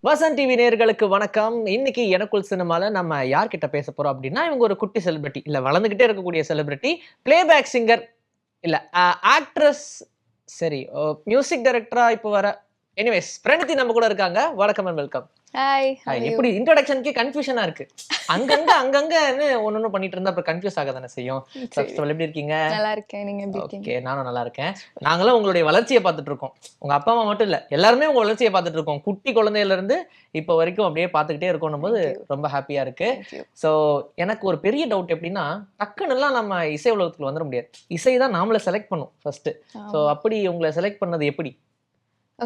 Vasan TV நேயர்களுக்கு வணக்கம். இன்னைக்கு எனக்குள் சினிமால நம்ம யார்கிட்ட பேச போறோம் அப்படின்னா, இவங்க ஒரு குட்டி செலிபிரிட்டி இல்ல வளர்ந்துகிட்டே இருக்கக்கூடிய செலிபிரிட்டி, பிளேபேக் சிங்கர் இல்ல ஆக்ட்ரஸ், சரி மியூசிக் டைரக்டரா இப்போ வர எனிவேஸ் பிரணிதி நம்ம கூட இருக்காங்க. வணக்கம் அண்ட் வெல்கம். ஹாய், எப்படி இன்ட்ரோடக்ஷனுக்கே கன்ஃபியூஷனா இருக்கு. அங்கங்க ஒன்னொன்னு பண்ணிட்டு இருந்தா அப்புறம் கன்ஃபியூஸ் ஆக தானே செய்யும். ஃபர்ஸ்ட் ஆஃப் ஆல் எப்படி இருக்கீங்க? நல்லா இருக்கேன். நீங்க எப்படி இருக்கீங்க? ஓகே, நானும் நல்லா இருக்கேன். நாங்களும் உங்களுடைய வளர்ச்சியை பார்த்துட்டு இருக்கோம். உங்க அப்பா அம்மா மட்டும் இல்ல, எல்லாருமே உங்க வளர்ச்சியை பார்த்துட்டு இருக்கோம். குட்டி குழந்தையில இருந்து இப்போ வரைக்கும் அப்படியே பார்த்துக்கிட்டே இருக்கோம் போது ரொம்ப ஹாப்பியா இருக்கு. ஸோ எனக்கு ஒரு பெரிய டவுட் எப்படின்னா, டக்குன்னுலாம் நம்ம இசை உலகத்துக்குள்ள வந்துட முடியாது. இசை தான் நாமளை செலக்ட் பண்ணும் ஃபர்ஸ்ட். ஸோ அப்படி உங்களை செலக்ட் பண்ணது எப்படி?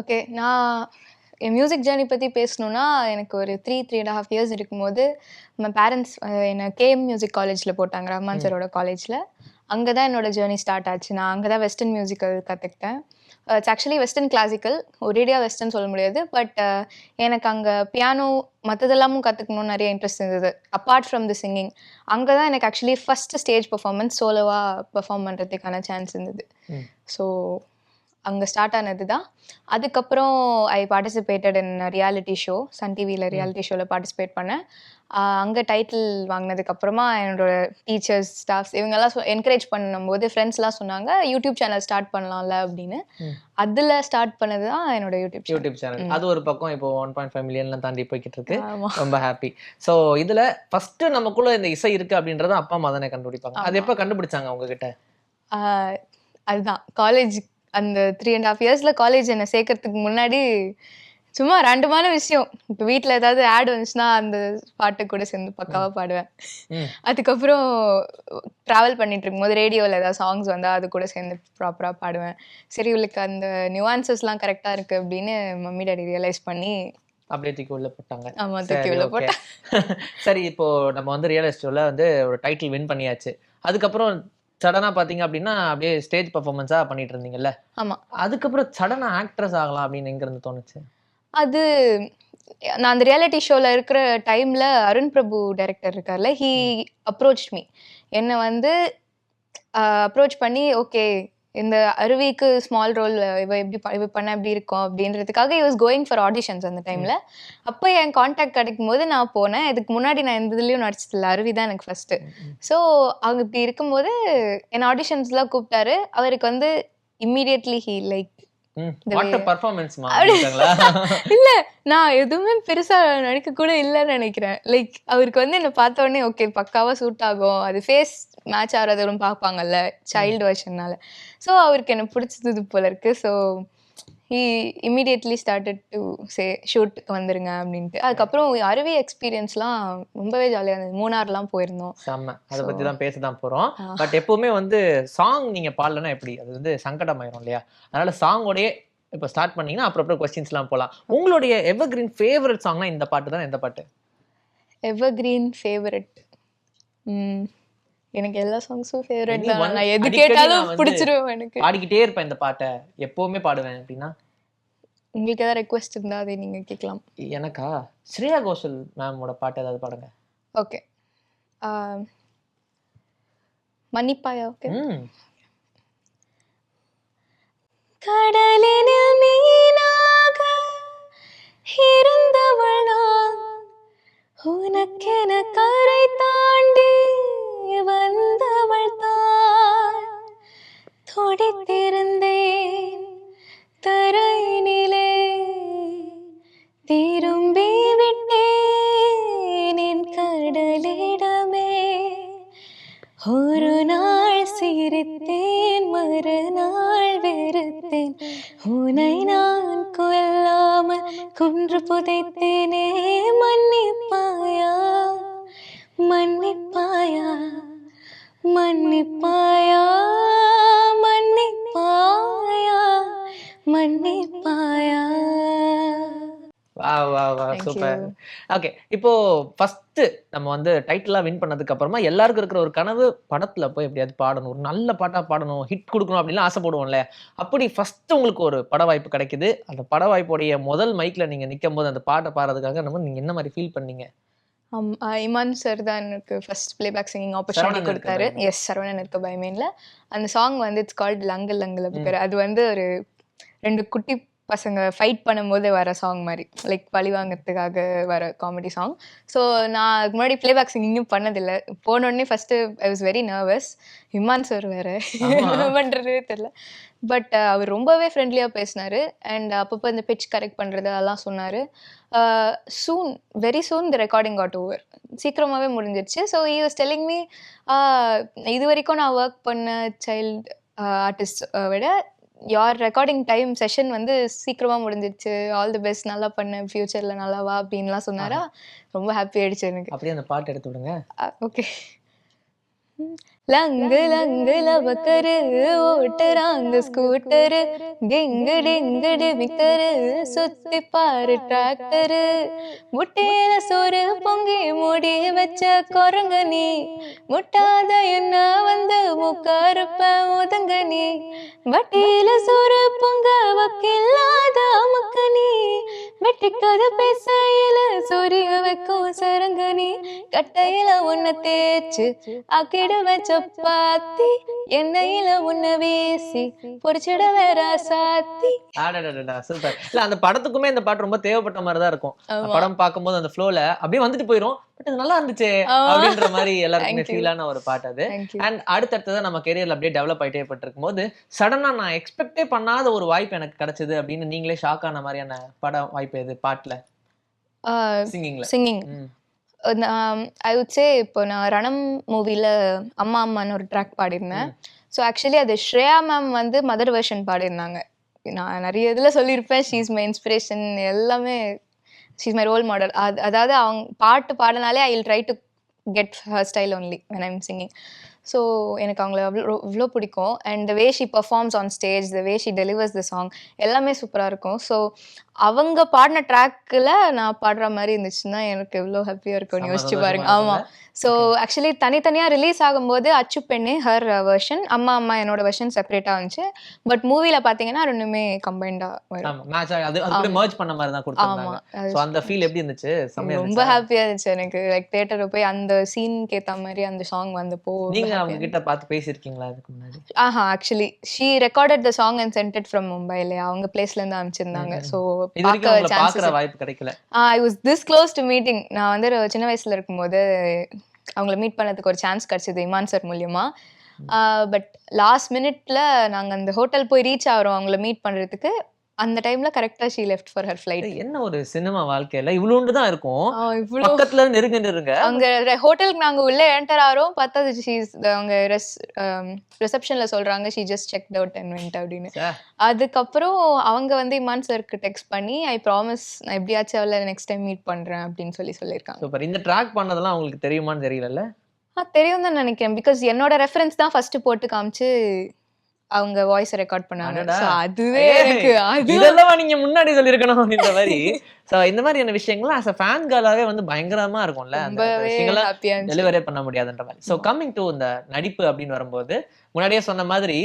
ஓகே, நான் என் மியூசிக் ஜேர்னி பற்றி பேசணுன்னா, எனக்கு ஒரு 3.5 இயர்ஸ் இருக்கும்போது நம்ம பேரண்ட்ஸ் என்னை கேஎம் மியூசிக் காலேஜில் போட்டாங்க, ரஹ்மான் சரோட காலேஜில். அங்கே தான் என்னோட ஜேர்னி ஸ்டார்ட் ஆச்சு. நான் அங்கே தான் வெஸ்டர்ன் மியூசிக்கல் கற்றுக்கிட்டேன். இட்ஸ் ஆக்சுவலி வெஸ்டர்ன் கிளாசிக்கல், ஒரேடியாக வெஸ்டர்ன் சொல்ல முடியாது. பட் எனக்கு அங்கே பியானோ மற்றதெல்லாமும் கற்றுக்கணும்னு நிறைய இன்ட்ரெஸ்ட் இருந்தது. அப்பார்ட் ஃப்ரம் தி சிங்கிங், அங்கே தான் எனக்கு ஆக்சுவலி ஃபஸ்ட்டு ஸ்டேஜ் பர்ஃபார்மன்ஸ் சோலோவாக பெர்ஃபார்ம் பண்ணுறதுக்கான சான்ஸ் இருந்தது. ஸோ அங்கே ஸ்டார்ட் ஆனது தான். அதுக்கப்புறம் I participated in reality show, Sun டிவியில் ரியாலிட்டி ஷோவில் பார்ட்டிசிபேட் பண்ணேன். அங்கே டைட்டில் வாங்கினதுக்கப்புறமா என்னோட டீச்சர்ஸ், ஸ்டாஃப்ஸ் இவங்கெல்லாம் என்கரேஜ் பண்ணும்போது ஃப்ரெண்ட்ஸ்லாம் சொன்னாங்க யூடியூப் சேனல் ஸ்டார்ட் பண்ணலாம்ல அப்படின்னு. அதில் ஸ்டார்ட் பண்ணது தான் என்னோட யூடியூப் சேனல். அது ஒரு பக்கம் இப்போ 1.5 மில்லியன்லாம் தாண்டி போய்கிட்டு இருக்கு. ரொம்ப ஹாப்பி. ஸோ இதில் ஃபர்ஸ்ட் நமக்குள்ள இந்த இசை இருக்கு அப்படின்றத அப்பா அம்மா தானே கண்டுபிடிப்பாங்க. அது எப்போ கண்டுபிடிச்சாங்க உங்ககிட்ட? அதுதான் காலேஜ், அந்த 3.5 இயர்ஸில் காலேஜ் என்னை சேர்க்கறதுக்கு முன்னாடி சும்மா ரேண்டமான விஷயம். இப்போ வீட்டில் ஏதாவது ஆட் வந்துச்சுன்னா அந்த பாட்டு கூட சேர்ந்து பக்காவாக பாடுவேன். அதுக்கப்புறம் ட்ராவல் பண்ணிட்டு இருக்கும்போது ரேடியோவில் ஏதாவது சாங்ஸ் வந்தால் அது கூட சேர்ந்து ப்ராப்பராக பாடுவேன். சரி, இவளுக்கு அந்த நியூஆன்சஸ்லாம் கரெக்டாக இருக்குது அப்படின்னு மம்மி டாடி ரியலைஸ் பண்ணி அப்படியே தூக்கி உள்ள போட்டாங்க. ஆமா, தூக்கி உள்ள போட்டேன். சரி, இப்போ நம்ம வந்து ரியல் எஸ்டேட்ல வந்து ஒரு டைட்டில் வின் பண்ணியாச்சு. அதுக்கப்புறம் சடனா பாத்தீங்க அப்படின்னா அப்படியே ஸ்டேஜ் பெர்ஃபார்மன்ஸா பண்ணிட்டு இருந்தீங்கல்ல. ஆமா, அதுக்கப்புறம் சடனா ஆக்ட்ரஸ் ஆகலாம் அப்படின்னு எங்க இருந்து தோணுச்சு? அது நான் அந்த ரியாலிட்டி ஷோவில் இருக்கிற டைமில் அருண் பிரபு டைரக்டர் இருக்கார்ல, ஹீ அப்ரோச் மீ. என்னை வந்து அப்ரோச் பண்ணி, ஓகே இந்த அருவிக்கு ஸ்மால் ரோல் இவ பண்ண எப்படி இருக்கும் அப்படின்றதுக்காக வாஸ் கோயிங் ஃபார் ஆடிஷன்ஸ் அந்த டைமில். அப்போ என் கான்டாக்ட் கிடைக்கும் போது நான் போனேன். இதுக்கு முன்னாடி நான் எந்த இதுலேயும் நடிச்சதில்லை, அருவி தான் எனக்கு ஃபஸ்ட்டு. ஸோ அவங்க இப்படி இருக்கும்போது என் ஆடிஷன்ஸ்லாம் கூப்பிட்டாரு. அவருக்கு வந்து இம்மீடியட்லி ஹீ லைக் இல்ல, நான் எதுவுமே பெருசா நடிக்க கூட இல்லைன்னு நினைக்கிறேன். லைக் அவருக்கு வந்து என்ன பார்த்த உடனே ஓகே பக்காவா சூட் ஆகும், அது ஃபேஸ் மேட்ச் ஆகிறதும் பார்ப்பாங்கல்ல சைல்டு வெர்ஷன்னால. ஸோ அவருக்கு என்ன பிடிச்சது போல இருக்கு. So he immediately started to say ஷூட்டுக்கு வந்துருங்க அப்படின்ட்டு. அதுக்கப்புறம் அருவி எக்ஸ்பீரியன்ஸ்லாம் ரொம்பவே ஜாலியாக இருந்தது. மூணார்லாம் போயிருந்தோம். செம்ம, அதை பற்றி தான் பேச தான் போகிறோம். பட் எப்போவுமே வந்து சாங் நீங்கள் பாடலன்னா எப்படி, அது வந்து சங்கடமாயிரும் இல்லையா? அதனால சாங்கோடையே இப்போ ஸ்டார்ட் பண்ணீங்கன்னா அப்புறம் கொஸ்டின்ஸ்லாம் போகலாம். உங்களுடைய எவர்கிரீன் ஃபேவரட் சாங்னா இந்த பாட்டு தான். எந்த பாட்டு எவர்கிரீன் ஃபேவரட்? எனக்கு எல்லா சாங்ஸும் ஃபேவரட் தான். நான் எது கேட்டாலும் பிடிச்சிரும். எனக்கு பாடிக்கிட்டே இருப்பேன் இந்த பாட்டை, எப்பவுமே பாடுவேன் அப்படின்னா. உங்களுக்கு ஏதாவது ரெக்வெஸ்ட் இருந்தா அதை நீங்க கேட்கலாம். எனக்கா ஸ்ரேயா கோஷல் மேமோட பாட்டு ஏதாவது பாடுங்க. ஓகே, மன்னிப்பாயா? ஓகே. கடலினில் மீனாக இருந்தவள் நான், உனக்கென கரை தாண்டி வந்தவள் தான். தொடித்திருந்தேன் தரையினிலே, திரும்பி விட்டேன் என் கடலிடமே. ஒரு நாள் சிரித்தேன், மறுநாள் வெறுத்தேன், உன்னை நான் கொல்லாமல் கொன்று புதைத்தேனே. மன்னிப்பாயா மன்னிப்பாயா மன்னிப்பாயா மன்னிப்பாயா மன்னிப்பாயா. சூப்பர். ஓகே, இப்போ ஃபர்ஸ்ட் நம்ம வந்து டைட்டிலா வின் பண்ணதுக்கு அப்புறமா எல்லாருக்கும் இருக்கிற ஒரு கனவு, படத்துல போய் எப்படியாவது பாடணும், ஒரு நல்ல பாட்டா பாடணும், ஹிட் கொடுக்கணும் அப்படின்லாம் ஆசைப்படுவோம்ல. அப்படி ஃபர்ஸ்ட் உங்களுக்கு ஒரு பட வாய்ப்பு கிடைக்குது. அந்த பட வாய்ப்புடைய முதல் மைக்ல நீங்க நிற்கும் போது அந்த பாட்டை பாடுறதுக்காக நீங்க என்ன மாதிரி ஃபீல் பண்ணீங்க? இமான் சார் தான் எனக்கு ஃபர்ஸ்ட் பிளேபேக் சிங்கிங் ஆப்பர்ச்சுனிட்டி கொடுத்தாரு. எஸ், சரவணன் இருக்க பயமேன்ல. அந்த சாங் வந்து இட்ஸ் கால்ட் லங்கல் லங்கல் அப்படிங்கிற. அது வந்து ஒரு 2 குட்டி பசங்க ஃபைட் பண்ணும்போது வர சாங் மாதிரி, லைக் பழி வாங்குறதுக்காக வர காமெடி சாங். ஸோ நான் அதுக்கு முன்னாடி பிளேபேக் சிங்கிங்கும் பண்ணதில்லை. போனோடனே first I was very nervous. Imman sir வேறு என்ன பண்ணுறதே தெரில. பட் அவர் ரொம்பவே ஃப்ரெண்ட்லியாக பேசினார். அண்ட் அப்பப்போ இந்த பிச் கரெக்ட் பண்ணுறது அதெல்லாம் சொன்னார். Soon, very soon the recording got over, சீக்கிரமாகவே முடிஞ்சிருச்சு. So he was telling me, இது வரைக்கும் நான் ஒர்க் பண்ண சைல்டு ஆர்டிஸ்ட் விட யார் ரெக்கார்டிங் டைம் செஷன் வந்து சீக்கிரமாக முடிஞ்சிருச்சு, ஆல் தி பெஸ்ட், நல்லா பண்ண, ஃப்யூச்சரில் நல்லா வா அப்படின்லாம் சொன்னாரா. ரொம்ப ஹாப்பி ஆயிடுச்சு எனக்கு. அப்படியே அந்த பாட்டு எடுத்து விடுங்க. ஓகே. லங்கு லங்கு லவக்கரு ஓட்டுறாங்க ஸ்கூட்டரு, டிங்கு டிங்கு டிமிக்கரு சுத்தி பாரு டிராக்டரு, முட்டையில சோறு பொங்கி மூடி வச்ச குரங்க நீ, முட்டாத என்ன வந்து முக்காருப்ப முதங்க நீ, வட்டியில சோறு பொங்க வக்கில்லாத அமுக்க நீ, வெட்டிக்காத பேசையில சொரிய வைக்கும் சரங்க நீ, கட்டையில உன்னை தேய்ச்சு அக்கிடுவேன் சப்பாத்தி, எண்ணெயில உன்னை வீசி பொரிச்சிட வேற சாத்தி. சூப்பர். இல்ல அந்த படத்துக்குமே இந்த பாட்டு ரொம்ப தேவைப்பட்ட மாதிரி தான் இருக்கும். படம் பார்க்கும்போது அந்த ஃப்ளோல அப்படியே வந்துட்டு போயிரும். பட் அது நல்லா இருந்துச்சு அப்படின்ற மாதிரி எல்லாருக்குமே ஃபீலான ஒரு பாட்டு அது. அண்ட் அடுத்தடுத்தது நம்ம கெரியர்ல அப்படியே டெவலப் ஆயிட்டே பட்டிருக்கும் போது சடனா நான் எக்ஸ்பெக்டே பண்ணாத ஒரு வாய்ப்பு எனக்கு கிடைச்சது அப்படின்னு நீங்களே ஷாக் ஆன மாதிரியான படம் வாய்ப்பு எது பாட்டுல? சிங்கிங் ஐ வுட் சே, இப்போ நான் ரணம் மூவில அம்மா அம்மான்னு ஒரு ட்ராக் பாடியிருந்தேன். ஸோ ஆக்சுவலி அது ஸ்ரேயா மேம் வந்து மதர் வெர்ஷன் பாடியிருந்தாங்க. நான் நிறைய இதில் சொல்லியிருப்பேன், ஷீ இஸ் மை இன்ஸ்பிரேஷன், எல்லாமே she is my role model. அதாவது அவங்க பாட்டு பாடினாலே I will try to get her style only when I am singing. So எனக்கு அவங்கள அவ்வளோ பிடிக்கும். And the way she performs on stage, the way she delivers the song எல்லாமே சூப்பராக இருக்கும். ஸோ அவங்க பாடின ட்ராக்கில் நான் பாடுற மாதிரி இருந்துச்சுன்னா எனக்கு எவ்வளோ ஹாப்பியாக இருக்கும்னு யோசிச்சு பாருங்க. ஆமாம். ஸோ ஆக்சுவலி தனித்தனியாக ரிலீஸ் ஆகும்போது அச்சு பெண்ணே ஹர் வெர்ஷன், அம்மா அம்மா என்னோட வெர்ஷன் செப்பரேட்டாக இருந்துச்சு. பட் மூவியில் பார்த்தீங்கன்னா ரெண்டுமே கம்பைண்டாக வரும். ரொம்ப ஹாப்பியாக இருந்துச்சு எனக்கு. லைக் தியேட்டரில் போய் அந்த சீனுக்கு ஏற்ற மாதிரி அந்த சாங் வந்தப்போ. அவங்க கிட்ட பார்த்து பேசியிருக்கீங்களா அதுக்கு முன்னாடி? Actually she recorded the song and sent it from Mumbai இல்லையா, அவங்க பிளேஸ்ல இருந்து அனுப்பிச்சிருந்தாங்க. ஸோ பார்க்குற வாய்ப்பு கிடைக்கல. I was this close to meeting. நான் வந்து சின்ன வயசுல இருக்கும்போது அவங்கள மீட் பண்ணதுக்கு ஒரு சான்ஸ் கிடைச்சது இமான் சார் மூலியமா. பட் லாஸ்ட் மினிட்ல நாங்கள் அந்த ஹோட்டல் போய் ரீச் ஆகிறோம் அவங்கள மீட் பண்றதுக்கு. அந்த டைம்ல கரெக்டா she left for her flight. என்ன ஒரு சினிமா வாழ்க்கையில இவ்வளோண்டு தான் இருக்கும். பக்கத்துல நெருங்க அங்க ஹோட்டலுக்கு நாங்க உள்ள என்டர் ஆறோம், பார்த்தா அவங்க ரிசப்ஷன்ல சொல்றாங்க she just checked out and went அப்படின்னு. அதுக்கப்புறம் அவங்க வந்து இமான் சாருக்கு டெக்ஸ்ட் பண்ணி ஐ ப்ராமிஸ் நான் எப்படியாச்சும் அவளை நெக்ஸ்ட் டைம் மீட் பண்றேன் அப்படின்னு சொல்லியிருக்காங்க. சூப்பர். இந்த ட்ராக் பண்ணதெல்லாம் உங்களுக்கு தெரியுமான்னு தெரியல? தெரியும் தான் நினைக்கிறேன். பிகாஸ் என்னோட ரெஃபரன்ஸ் தான் ஃபர்ஸ்ட் போட்டு காமிச்சு அவங்க வாய்ஸ் ரெக்கார்ட் பண்ணாங்க. அதுவே எனக்கு இதெல்லாம் நீங்க முன்னாடி சொல்லிருக்கணும் இந்த மாதிரி. சோ இந்த மாதிரியான விஷயங்கள் as a fan girl-ஆவே வந்து பயங்கரமா இருக்கும்ல, அந்த விஷயங்களை டெலிவரி பண்ண முடியாதுன்ற மாதிரி. சோ கம்மிங் டு இந்த நடிப்பு அப்படின்னு வரும்போது முன்னாடியே சொன்ன மாதிரி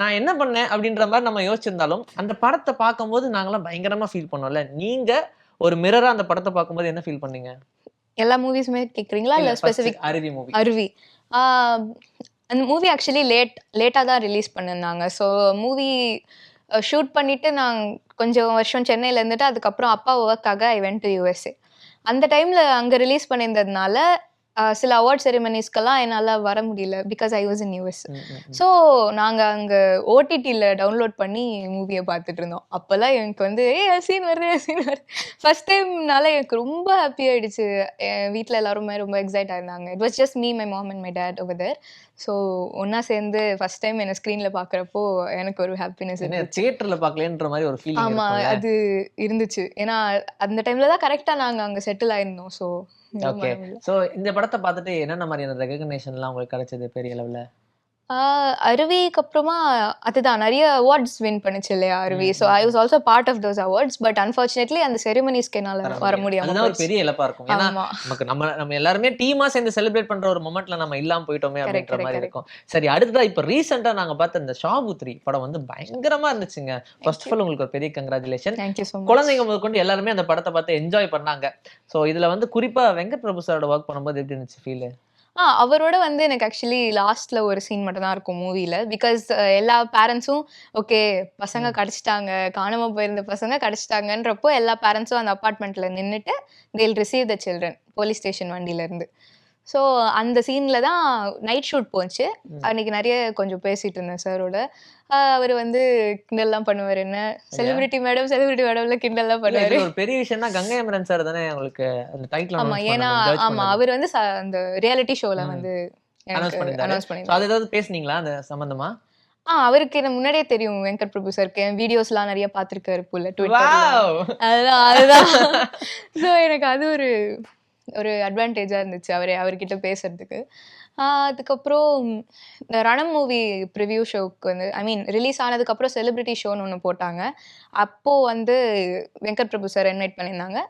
நான் என்ன பண்ணேன் அப்படின்ற மாதிரி நம்ம யோசிச்சிருந்தாலும் அந்த படத்தை பார்க்கும்போது நாங்களாம் பயங்கரமா ஃபீல் பண்ணோம்ல. நீங்க ஒரு மிரரா அந்த படத்தை பார்க்கும்போது என்ன ஃபீல் பண்ணீங்க? எல்லா மூவிஸுமே கேக்குறீங்களா இல்ல ஸ்பெசிபிக்? அருவி மூவி. அருவி அந்த மூவி ஆக்சுவலி லேட்டாக தான் ரிலீஸ் பண்ணியிருந்தாங்க. ஸோ மூவி ஷூட் பண்ணிவிட்டு நான் கொஞ்சம் வருஷம் சென்னையில் இருந்துட்டு அதுக்கப்புறம் அப்பா ஒர்க்காக ஐ வென்ட் டு USA. அந்த டைமில் அங்கே ரிலீஸ் பண்ணியிருந்ததுனால சில அவார்ட் செரிமனிஸ்க்கெல்லாம் என்னால் வர முடியல because I was in US. So நாங்கள் அங்கே ஓடிடியில் டவுன்லோட் பண்ணி மூவியை பார்த்துட்டு இருந்தோம். அப்போல்லாம் எனக்கு வந்து சீன் வருது ஃபர்ஸ்ட் டைம்னால எனக்கு ரொம்ப ஹாப்பி ஆகிடுச்சு. என் வீட்டில் எல்லாருமே ரொம்ப எக்ஸைட்டாக இருந்தாங்க. It was just me, my mom and my dad over there. So ஒன்றா சேர்ந்து ஃபர்ஸ்ட் டைம் என்னை ஸ்க்ரீனில் பார்க்குறப்போ எனக்கு ஒரு ஹாப்பினஸ். தியேட்டரில் பார்க்கலன்ற மாதிரி ஒரு ஃபீல். ஆமாம், அது இருந்துச்சு. ஏன்னா அந்த டைமில் தான் கரெக்டாக நாங்கள் அங்கே செட்டில் ஆயிருந்தோம். So okay. சோ இந்த படத்தை பார்த்துட்டு என்னென்ன மாதிரியான ரெகக்னிஷன்லாம் உங்களுக்கு கிடைச்சது பெரிய அளவுல? அருவிக்கு அப்புறமா அதுதான் நிறைய அவார்ட்ஸ் வின் பண்ணுச்சு இல்லையா Aruvi. So I was also part of those awards. But unfortunately அந்த செரிமனிஸ்க்கு என்னால் வர முடியாம அதுதான் ஒரு பெரிய இழப்பா இருக்கும். ஏன்னா நமக்கு நம்ம எல்லாருமே டீமா சேர்ந்து செலிப்ரேட் பண்ற ஒரு மொமெண்ட்ல நம்ம இல்லாம போயிட்டோமே அப்படின்ற மாதிரி இருக்கும். சரி, அடுத்ததா இப்ப ரீசெண்டா நாங்க பார்த்த இந்த ஷாபுத்ரி படம் வந்து பயங்கரமா இருந்துச்சுங்க. ஃபர்ஸ்ட் ஆஃப் ஆல் உங்களுக்கு ஒரு பெரிய கங்க்ராச்சுலேஷன். குழந்தைங்க முதற்கொண்டு எல்லாருமே அந்த படத்தை பார்த்து என்ஜாய் பண்ணாங்க. ஸோ இதுல வந்து குறிப்பா வெங்கட் பிரபு சாரோட ஒர்க் பண்ணும்போது எப்படி இருந்துச்சு ஃபீல்? அவரோட வந்து எனக்கு ஆக்சுவலி லாஸ்ட்ல ஒரு சீன் மட்டும் தான் இருக்கும் மூவில. பிகாஸ் எல்லா பேரண்ட்ஸும் ஓகே பசங்க கிடைச்சிட்டாங்க, காணாம போயிருந்த பசங்க கிடைச்சிட்டாங்கன்றப்போ எல்லா பேரண்ட்ஸும் அந்த அபார்ட்மெண்ட்ல நின்னுட்டு தேல் receive the children police station வண்டியில இருந்து. ஸோ அந்த சீன்ல தான் நைட் ஷூட் போச்சு. அன்னைக்கு நிறைய கொஞ்சம் பேசிட்டு இருந்தேன் சாரோட. அவர் வந்து கிண்டல்லாம் பண்ணுவார், என்ன செலிபிரிட்டி மேடம்ல கிண்டல்லாம் பண்ணுவாரு. ஒரு பெரிய விஷயம் தான், கங்கை அமரன் சார் தானே உங்களுக்கு அந்த டைட்டில் ஆமா, ஏன்னா ஆமா அவர் வந்து அந்த ரியாலிட்டி ஷோல வந்து அனௌன்ஸ் பண்ணிருந்தாரு. அது ஏதாவது பேசுனீங்களா அந்த சம்பந்தமா? அவருக்கு என்ன முன்னாடியே தெரியும், வெங்கட் பிரபு சாருக்கு வீடியோஸ்லாம் நிறைய பார்த்திருக்காரு போல ட்விட்டர்ல. அதுதான் ஸோ எனக்கு அது ஒரு அட்வான்டேஜாக இருந்துச்சு அவர்கிட்ட பேசுறதுக்கு. அதுக்கப்புறம் இந்த ரணம் மூவி ப்ரிவ்யூ ஷோக்கு வந்து ஐ மீன் ரிலீஸ் ஆனதுக்கப்புறம் செலிபிரிட்டி ஷோன்னு ஒன்று போட்டாங்க. அப்போது வந்து வெங்கட் பிரபு சார் இன்வைட் பண்ணியிருந்தாங்க.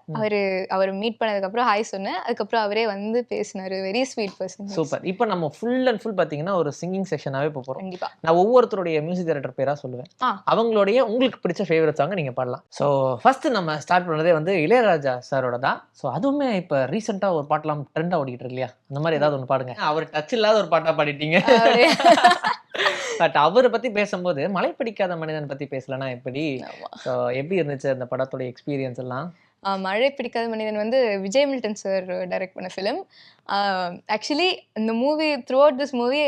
அவர் மீட் பண்ணதுக்கப்புறம் ஹாய் சொன்னேன். அதுக்கப்புறம் அவரே வந்து பேசினார். Very sweet person. சூப்பர். இப்போ நம்ம ஃபுல் அண்ட் ஃபுல் பார்த்தீங்கன்னா ஒரு சிங்கிங் செக்ஷனாகவே போகிறோம். கண்டிப்பாக நான் ஒவ்வொருத்தருடைய மியூசிக் டைரக்டர் பேராக சொல்லுவேன். அவங்களுடைய உங்களுக்கு பிடிச்ச ஃபேவரட் சாங் நீங்கள் பாடலாம். ஸோ ஃபர்ஸ்ட் நம்ம ஸ்டார்ட் பண்ணதே வந்து இளையராஜா சாரோட தான். ஸோ அதுவுமே இப்போ ரீசெண்டாக ஒரு பாட்டெலாம் ட்ரெண்டாக ஓடிக்கிட்டு இருக்கு இல்லையா, அந்த மாதிரி ஏதாவது ஒன்று பாடுங்க. அவர் டச் இல்லாத ஒரு பாட்டா பாடிட்டீங்க. பட் அவரை பத்தி பேசும்போது மழை பிடிக்காத மனிதன் பத்தி பேசலன்னா எப்படி? எப்படி இருந்துச்சு அந்த படத்தோட எக்ஸ்பீரியன்ஸ் எல்லாம்? மழை பிடிக்காத மனிதன் வந்து விஜய் மில்டன் சார் டைரக்ட் பண்ண ஃபிலிம். ஆக்சுவலி இந்த movie throughout this movie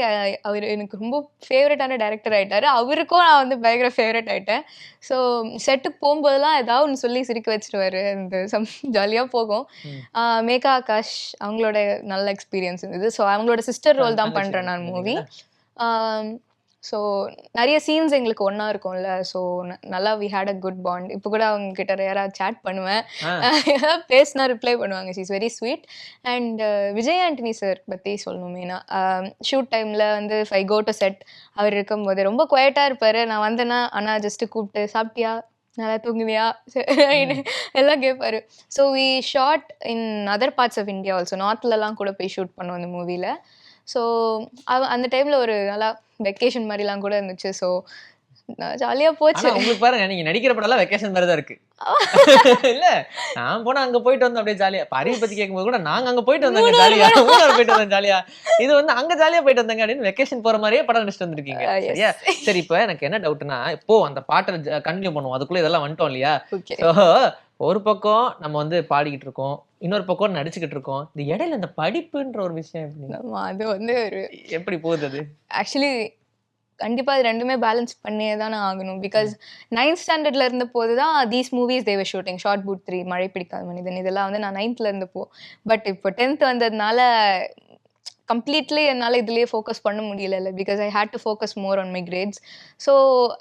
அவர் எனக்கு ரொம்ப ஃபேவரட்டான டைரக்டர் ஆகிட்டார். அவருக்கும் நான் வந்து பயங்கர ஃபேவரட் ஆகிட்டேன். ஸோ செட்டுக்கு போகும்போதெல்லாம் ஏதாவது ஒன்று சொல்லி சிரிக்க வச்சுருவாரு. அந்த ஜாலியாக போகும். மேகா ஆகாஷ் அவங்களோட நல்ல எக்ஸ்பீரியன்ஸ் இருந்தது. ஸோ அவங்களோட சிஸ்டர் ரோல் தான் பண்ணுறேன் நான் மூவி. ஸோ நிறைய சீன்ஸ் எங்களுக்கு ஒன்றா இருக்கும்ல. ஸோ நல்லா we had a good bond. இப்போ கூட அவங்க கிட்ட யாராவது சேட் பண்ணுவேன், ஏதாவது பேசினா ரிப்ளை பண்ணுவாங்க. She is very sweet. And Vijay Antony sir பற்றி சொல்லணும் மெயினாக. ஷூட் டைமில் வந்து ஐ கோ டு செட் அவர் இருக்கும்போது ரொம்ப குவைட்டாக இருப்பார். நான் வந்தேன்னா ஆனால் ஜஸ்ட்டு கூப்பிட்டு சாப்பிட்டியா, நல்லா தூங்குவியா எல்லாம் கேட்பாரு. So we shot in other parts of India also. நார்த்லலாம் கூட போய் ஷூட் பண்ணுவோம் அந்த மூவியில். ஸோ அந்த டைமில் ஒரு நல்லா வெக்கேஷன் மாதிரிலாம் கூட இருந்துச்சு. ஸோ ஜாலியாக போச்சு. உங்களுக்கு பாருங்க, நீங்கள் நடிக்கிற படம்லாம் வெக்கேஷன் மாதிரி தான் இருக்குது. இல்லை நான் போனால் அங்கே போயிட்டு வந்தோம் அப்படியே ஜாலியாக. அறிவை பற்றி கேட்கும்போது கூட நாங்கள் அங்கே போயிட்டு வந்தாங்க ஜாலியாக, போயிட்டு வந்தோம் ஜாலியாக. இது வந்து அங்கே ஜாலியாக போயிட்டு வந்தாங்க அப்படின்னு வெக்கேஷன் போகிற மாதிரியே படம் நடிச்சிட்டு வந்திருக்கீங்க. சரியா? சரி, இப்போ எனக்கு என்ன டவுட்னா, இப்போ அந்த பாட்டை கண்டினியூ பண்ணுவோம். அதுக்குள்ளே இதெல்லாம் வந்துட்டோம் இல்லையா? ஸோ ஒரு பக்கம் நம்ம வந்து பாடிக்கிட்டு இருக்கோம், இன்னொரு பக்கம் நடிச்சுக்கிட்டு இருக்கோம். இந்த இடையில இந்த படிப்புன்ற ஒரு விஷயம் அது வந்து எப்படி போகுது? அது ஆக்சுவலி கண்டிப்பா அது ரெண்டுமே பேலன்ஸ் பண்ணியே தானே ஆகணும். பிகாஸ் 9th ஸ்டாண்டர்ட்ல இருந்த போது தான் these movies they were shooting. Shot boot 3, மழை பிடிக்காத மனிதன், இதெல்லாம் வந்து நான் 9th இருந்தப்போ. பட் இப்போ 10th வந்ததுனால கம்ப்ளீட்லி என்னால் இதுலேயே ஃபோக்கஸ் பண்ண முடியல. Because I had to focus more on my grades. So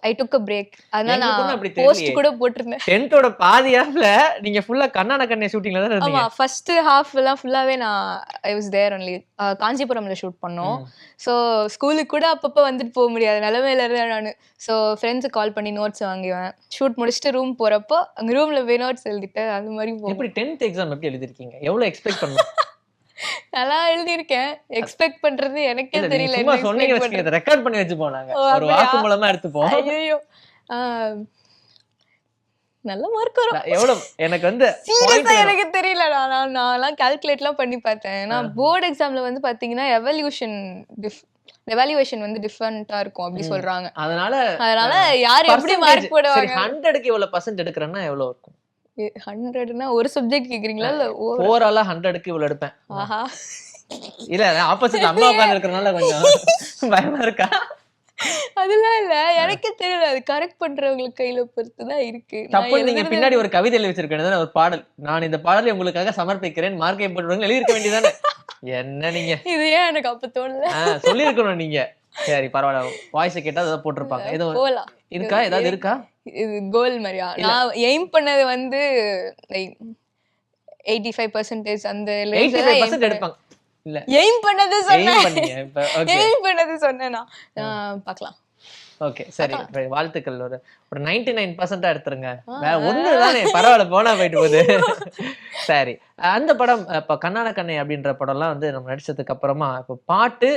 I took a break. அதனால நான் போஸ்ட் கூட போட்டிருந்தேன். 10th பாதி ஹாஃப்ல நீங்க ஃபுல்லா கண்ணான கண்ணே ஷூட்டிங்ல தான் இருந்தீங்க. ஆமா, ஃபர்ஸ்ட் ஹாஃப் எல்லாம் ஃபுல்லாவே நான் ஐ வாஸ் தேர் ஒன்லி. காஞ்சிபுரம்ல ஷூட் பண்ணோம். ஸோ ஸ்கூலுக்கு கூட அப்பப்போ வந்துட்டு போக முடியாத நிலைமையில இருந்தேன் நான். ஸோ ஃப்ரெண்ட்ஸுக்கு கால் பண்ணி நோட்ஸ் வாங்குவேன். ஷூட் முடிச்சுட்டு ரூம் போறப்போ அங்கே ரூம்ல போய் நோட்ஸ் எழுதிட்டு அது மாதிரி போகும். எப்படி 10th எக்ஸாம் எப்படி எழுதிருக்கீங்க? எவ்வளவு எக்ஸ்பெக்ட் பண்ணீங்க? நல்லா எழுதியிருக்கேன். எக்ஸ்பெக்ட் பண்றது எனக்கே தெரியல. சும்மா சொன்னீங்க, இத ரெக்கார்ட் பண்ணி வச்சு போனாங்க, ஒரு வாக்குமூலமா எடுத்துப்போம். ஐயோ, நல்ல மார்க் வரும். எவ்வளவு எனக்கு வந்து சீரியஸா எனக்கு தெரியல. நான்லாம் கால்குலேட்லாம் பண்ணி பார்த்தேன். ஏன்னா போர்டு எக்ஸாம்ல வந்து பாத்தீங்கன்னா எவாலுவேஷன் வந்து டிஃபரண்டா இருக்கும் அப்படி சொல்றாங்க. அதனால யார் எப்படி மார்க் போடுவாங்க? 100க்கு எவ்வளவு % எடுக்கறேன்னா எவ்வளவு இருக்கும்? 100னா ஒரு சப்ஜெக்ட் கேக்குறீங்களா இல்ல ஓவராலா? 100க்கு இவ்வளவு எடுப்பேன். ஆஹா, இல்ல ஆப்போசிட் அம்மா உட்கார்ந்து இருக்கறனால கொஞ்சம் பயமா இருக்கா? அதெல்லாம் இல்ல, எனக்கே தெரியல. அது கரெக்ட் பண்றவங்களுக்கு கையில பொறுத்து தான் இருக்கு. தப்பு. நீங்க பின்னாடி ஒரு கவிதை எழுதி வச்சிருக்கேன், ஒரு பாடல். நான் இந்த பாடலை உங்களுக்காக சமர்ப்பிக்கிறேன், மார்க்கை போட்டுருங்க எழுதி இருக்க வேண்டியதானே? என்ன நீங்க இது ஏன் எனக்கு அப்ப தோணல? சொல்லி இருக்கணும் நீங்க. சரி பரவாயில்ல, வாய்ஸ் கேட்டா அதை போட்டிருப்பாங்க. ஏதோ இருக்கா, ஏதாவது இருக்கா? இது கோல் மாதிரியா? நான் எய்ம் பண்ணது வந்து 85% அந்த 85% எடுப்பாங்க. இல்ல எய்ம் பண்ணது சொன்னேனா பார்க்கலாம். ஓகே சரி, வாழ்த்துக்கள். ஒரு 99% எடுத்துருங்க, வேற ஒண்ணு தானே, பரவாயில்ல, போனா போயிட்டு போகுது. சரி, அந்த படம் இப்ப கண்ணான கண்ணை அப்படின்ற படம்லாம் வந்து நம்ம நடிச்சதுக்கு அப்புறமா இப்ப பாட்டு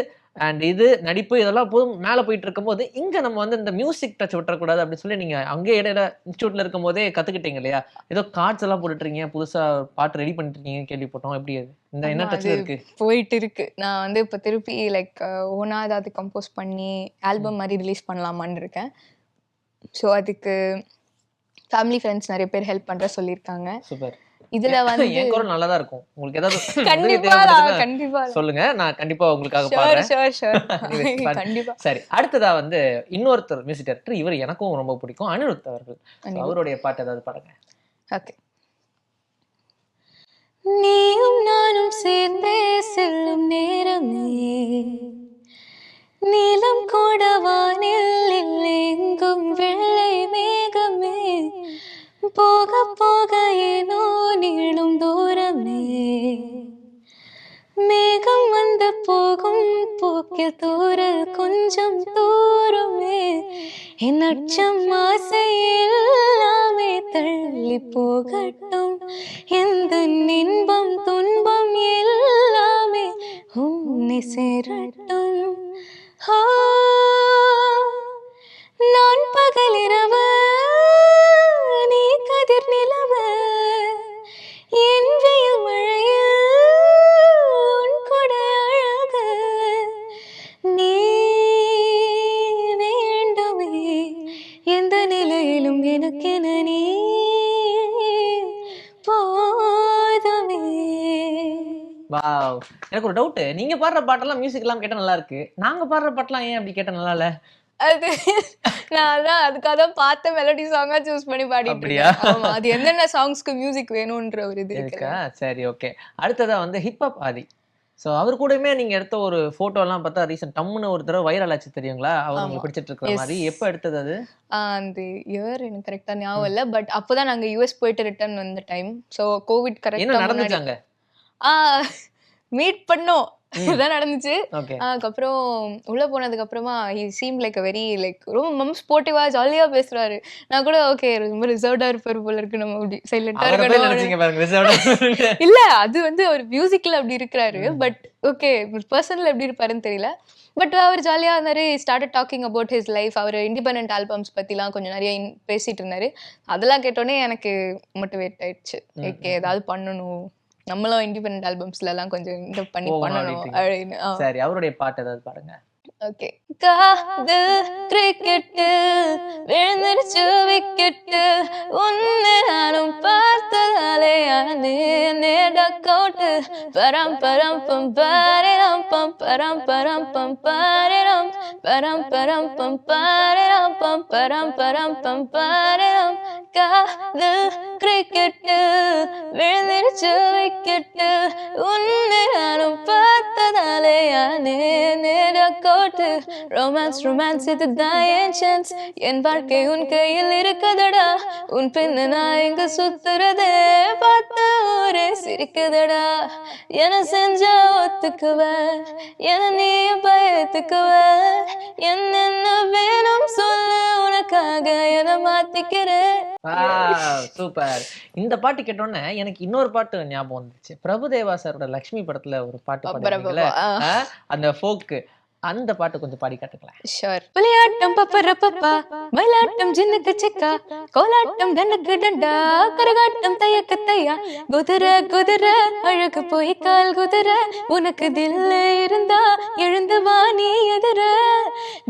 அண்ட் இது நடிப்பு இதெல்லாம் போதும் மேலே போயிட்டு இருக்கும்போது இங்க நம்ம வந்து இந்த மியூசிக் டச் விட்டுறக்கூடாது அப்படின்னு சொல்லி நீங்க அங்கே இடையில இன்ஸ்டியூட்ல இருக்கும் போதே கத்துக்கிட்டீங்க இல்லையா? ஏதோ கார்ட்ஸ் எல்லாம் போட்டுட்டீங்க, புதுசா பாட்டு ரெடி பண்ணிட்டு இருக்கீங்க கேள்விப்பட்டோம். எப்படி அது இந்த என்ன ஆமா, டச்ல அது இருக்கு? போயிட்டு இருக்கு. நான் வந்து இப்போ திருப்பி லைக் ஓனா ஏதாவது கம்போஸ் பண்ணி ஆல்பம் மாதிரி ரிலீஸ் பண்ணலாமான்னு இருக்கேன். ஸோ அதுக்கு ஃபேமிலி ஃப்ரெண்ட்ஸ் நிறைய பேர் ஹெல்ப் பண்ற சொல்லியிருக்காங்க. சூப்பர். இதுல வந்து என் குரல் நல்லா தான் இருக்கும். உங்களுக்கு ஏதாவது உதவி கண்டிப்பா தேவைப்படுதுன்னா கண்டிப்பா சொல்லுங்க, நான் கண்டிப்பா உங்களுக்காக ஷோர் பாடுறேன். Sure sure Anyways, fun. கண்டிப்பா. சரி, அடுத்ததா வந்து இன்னொருத்தர் மியூசிக் டைரக்டர், இவர் எனக்கும் ரொம்ப பிடிக்கும், அனிருத் அவர்கள். So, அவருடைய பாட்டு ஏதாவது பாடுங்க. ஓகே. நீயும் நானும் சேர்ந்தே செல்லும் நேரமே, நீலம் கூட வானில் இல்லை எங்கும் வெள்ளை மேகமே, போக போக ஏனோ நீளும் தூரமே, மேகம் வந்து போகும் போக்கில் தூர கொஞ்சம் தூரமே, என் அச்சம் ஆசை எல்லாமே தள்ளி போகட்டும், எந்த இன்பம் துன்பம் எல்லாமே உன்னை சேரட்டும். ஆ, நான் பகலிரவு நீ கதிர் நிலவு, என் வெயில் மழையில் உன் கொடை அழகு, நீ வேண்டுமே எந்த நிலையிலும் எனக்கென நீ போதுமே. வாவ்! எனக்கு ஒரு டவுட். நீங்க பாடுற பாட்டெல்லாம் மியூசிக் எல்லாம் கேட்டா நல்லா இருக்கு. நாங்க பாடுற பாட்டெல்லாம் ஏன் அப்படி கேட்டா நல்லா இல்ல? அது நான் அதான் அதுக்காக தான் பார்த்த மெலடி சாங்கா சூஸ் பண்ணி பாடிட்டு அப்படியா? இருக்கேன். ஆமா, அது என்னென்ன சாங்ஸ்க்கு மியூசிக் வேணும்ன்ற ஒரு இது இருக்கு. இருக்கா? சரி, ஓகே. அடுத்ததா வந்து ஹிப்ஹாப் ஆதி. சோ அவர் கூடயுமே நீங்க எடுத்த ஒரு போட்டோ எல்லாம் பார்த்தா ரீசன்ட் டம்முன்னு ஒரு தடவை வைரல் ஆச்சு தெரியுங்களா? அவர் ஆமா. உங்களுக்கு பிடிச்சிட்டு இருக்கிற Yes. மாதிரி. எப்ப எடுத்தது அது? அந்த இயர் எனக்கு கரெக்டா ஞாபகம் இல்ல. பட் அப்போதான் நாங்க யூஎஸ் போயிட்டு ரிட்டர்ன் வந்த டைம். ஸோ கோவிட் என்ன கரெக்டா முன்னாடி நடந்துச்சாங்க? மீட் பண்ணோம். இதான் நடந்துச்சு. ஓகே. அதுக்கப்புறம் உள்ள போனதுக்கு அப்புறமா he seemed like a very like ரொம்ப ஸ்போர்ட்டிவா ஜாலியா பேசுறாரு. நான் கூட ஓகே ரொம்ப ரிசர்வ்டா இருப்பாரு போல இருக்கு, நம்ம அப்படி சைலண்டா அவரை போய் இருக்கணும். நினைச்சீங்க பாருங்க, ரிசர்வ்டா. இல்ல அது வந்து அவர் மியூசிக்ல அப்படி இருக்கிறாரு. பட் ஓகே பர்சனல் எப்படி இருப்பாருன்னு தெரியல. பட் அவர் ஜாலியா இருந்தாரு. Started talking about his life. அவர் இண்டிபெண்டன்ட் ஆல்பம்ஸ் பத்திலாம் கொஞ்சம் நிறைய பேசிட்டு இருந்தாரு. அதெல்லாம் கேட்டோடனே எனக்கு மோட்டிவேட் ஆயிடுச்சு. ஓகே ஏதாவது பண்ணணும், நம்மளும் இண்டிபெண்டன்ட் ஆல்பம்ஸ்ல எல்லாம் கொஞ்சம் இது பண்ணி போகணும் பண்ணணும் அப்படின்ட்டு. அப்படின்னு. சரி, அவருடைய பாட்டு ஏதாவது பாடுங்க. ஓகே. காதல் கிரிக்கெட்டு விழுந்துருச்சு விக்கெட்டு, உன்னை நானும் பார்த்ததாலே டக்கவுட்டு, பரம் பரம் பம் பாரிரம் பம் பரம் பரம் பம் பாரிரம் பரம் பரம் பம் பாரிரம் பம் பரம் பரம் பம் பாரிரம். காதல் கிரிக்கெட்டு விழுந்துருச்சு விக்கெட்டு, உன்னை நானும் பார்த்ததாலே டக்கவுட்டு, ரொமான்ஸ் ரொமான்ஸ் இதுதான் என் சான்ஸ், என் வாழ்க்கை உன் கையில் இருக்குதடா, உன் பின்ன நான் எங்க சுத்துறதே பார்த்து ஊரே சிரிக்குதடா, என செஞ்சா ஒத்துக்குவ என நீ பயத்துக்குவ, என்னென்ன வேணும் சொல்லு உனக்காக என மாத்திக்கிறேன். சூப்பர். இந்த பாட்டு கேட்டோன்னே எனக்கு இன்னொரு பாட்டு ஞாபகம் வந்துச்சு. பிரபுதேவா சாரோட லக்ஷ்மி படத்துல ஒரு பாட்டு பாடுறீங்கல்ல, அந்த ஃபோக்கு, அந்த பாட்டு கொஞ்சம் பாடி காட்டுங்களேன். ஷூர். விளையாட்டம் பப்பரப்பப்பா, மயிலாட்டம் ஜின்னுக்கு சிக்கா, கோலாட்டம் டன்னுக்கு டண்டா, கரகாட்டம் தையக்கு தையா, குதிரை குதிரை அழகு போய் கால் குதிரை, உனக்கு தில்லு இருந்தா எழுந்து வா நீ எதிர,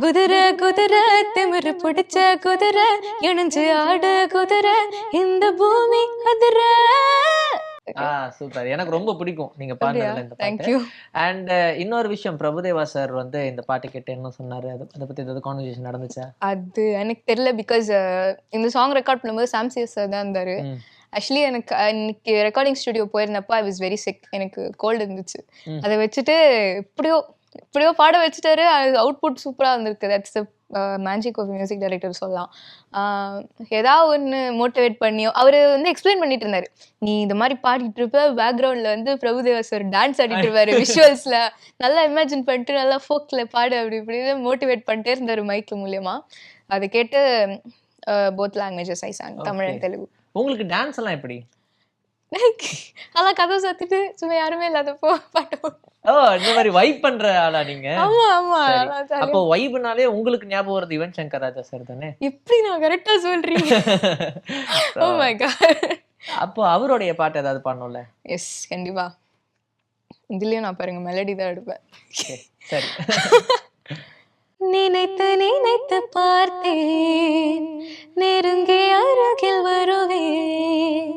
குதிரை குதிரை திமிரு பிடிச்ச குதிரை, இணைஞ்சு ஆடு குதிரை, இந்த பூமி அதிர. சூப்பர். எனக்கு ரொம்ப பிடிக்கும் நீங்க பாடுனதுல இந்த பாட்டு. தேங்க்யூ. அண்ட் இன்னொரு விஷயம், பிரபுதேவா சார் வந்து இந்த பாட்டு கேட்டு என்ன சொன்னாரு? அதை பத்தி ஏதாவது கான்வர்சேஷன் நடந்துச்சா? அது எனக்கு தெரியல. பிகாஸ் இந்த சாங் ரெக்கார்ட் பண்ணும்போது சாம்சியஸ் சார் தான் இருந்தாரு. ஆக்சுவலி எனக்கு இன்னைக்கு ரெக்கார்டிங் ஸ்டுடியோ போயிருந்தப்போ ஐ வாஸ் வெரி சிக். எனக்கு கோல்டு இருந்துச்சு. அதை வச்சுட்டு இப்படியோ பாட வச்சுட்டாரு. அது அவுட்புட் சூப்பராக இருந்திருக்கு. That's magic of music director சொல்லலாம். ஏதாவது ஒன்று மோட்டிவேட் பண்ணியோ அவர் வந்து எக்ஸ்பிளைன் பண்ணிட்டு இருந்தாரு. நீ இந்த மாதிரி பாடிட்டு இருப்ப, பேக்ரவுண்ட்ல வந்து பிரபுதேவா சார் டான்ஸ் ஆடிட்டு இருப்பாரு விஷுவல்ஸ்ல, நல்லா இமேஜின் பண்ணிட்டு நல்லா ஃபோக்ல பாடு அப்படி இப்படின்னு மோட்டிவேட் பண்ணிட்டே இருந்தாரு மைக் மூலியமா. அதை கேட்டு both languages I song, Tamil and Telugu. உங்களுக்கு டான்ஸ் எல்லாம் எப்படி? அதெல்லாம் கதை சாத்திட்டு சும்மா யாருமே இல்லாதப்போ பாட்டு ஓ இந்த மாதிரி வைப் பண்ற ஆளா நீங்க? ஆமா ஆமா சரி. நல்லா jolly அப்போ வைப்னாலே உங்களுக்கு ஞாபகம் வருது யுவன் சங்கர் ராஜா சார் தானே? எப்படி நான் கரெக்டா சொல்றீங்க? So, oh my god. அப்போ அவருடைய பாட்டு ஏதாவது பாடணும்ல? எஸ் கண்டிப்பா. இதுலயும் நான் பாருங்க மெலடி தான் எடுப்பேன். Okay, சரி. நினைத்து நினைத்து பார்த்தேன் நெருங்கி அருகில் வருவேன்